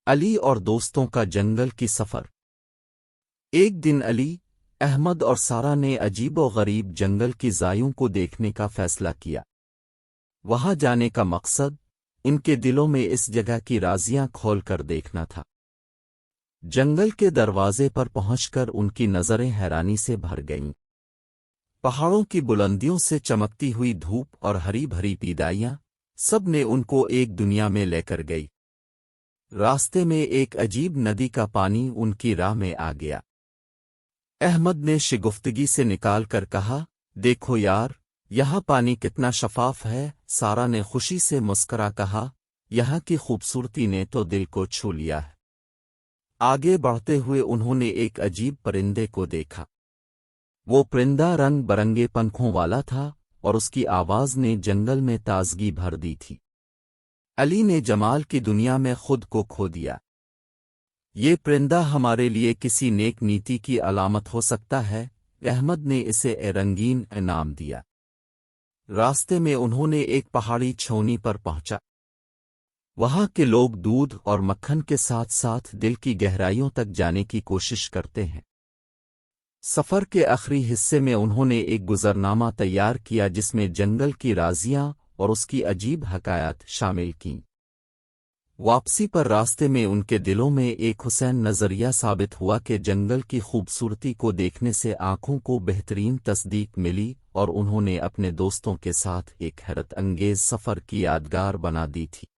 علی اور دوستوں کا جنگل کی سفر۔ ایک دن علی، احمد اور سارا نے عجیب و غریب جنگل کی ضایوں کو دیکھنے کا فیصلہ کیا۔ وہاں جانے کا مقصد ان کے دلوں میں اس جگہ کی رازیاں کھول کر دیکھنا تھا۔ جنگل کے دروازے پر پہنچ کر ان کی نظریں حیرانی سے بھر گئیں۔ پہاڑوں کی بلندیوں سے چمکتی ہوئی دھوپ اور ہری بھری پیدائیاں سب نے ان کو ایک دنیا میں لے کر گئی۔ راستے میں ایک عجیب ندی کا پانی ان کی راہ میں آ گیا۔ احمد نے شگفتگی سے نکال کر کہا، دیکھو یار، یہاں پانی کتنا شفاف ہے۔ سارا نے خوشی سے مسکرا کہا، یہاں کی خوبصورتی نے تو دل کو چھو لیا ہے۔ آگے بڑھتے ہوئے انہوں نے ایک عجیب پرندے کو دیکھا۔ وہ پرندہ رنگ برنگے پنکھوں والا تھا اور اس کی آواز نے جنگل میں تازگی بھر دی تھی۔ علی نے جمال کی دنیا میں خود کو کھو دیا۔ یہ پرندہ ہمارے لیے کسی نیک نیتی کی علامت ہو سکتا ہے۔ احمد نے اسے رنگین انعام دیا۔ راستے میں انہوں نے ایک پہاڑی چھاؤنی پر پہنچا۔ وہاں کے لوگ دودھ اور مکھن کے ساتھ ساتھ دل کی گہرائیوں تک جانے کی کوشش کرتے ہیں۔ سفر کے آخری حصے میں انہوں نے ایک گزرنامہ تیار کیا جس میں جنگل کی رازیاں اور اس کی عجیب حکایات شامل کیں۔ واپسی پر راستے میں ان کے دلوں میں ایک حسین نظریہ ثابت ہوا کہ جنگل کی خوبصورتی کو دیکھنے سے آنکھوں کو بہترین تصدیق ملی، اور انہوں نے اپنے دوستوں کے ساتھ ایک حیرت انگیز سفر کی یادگار بنا دی تھی۔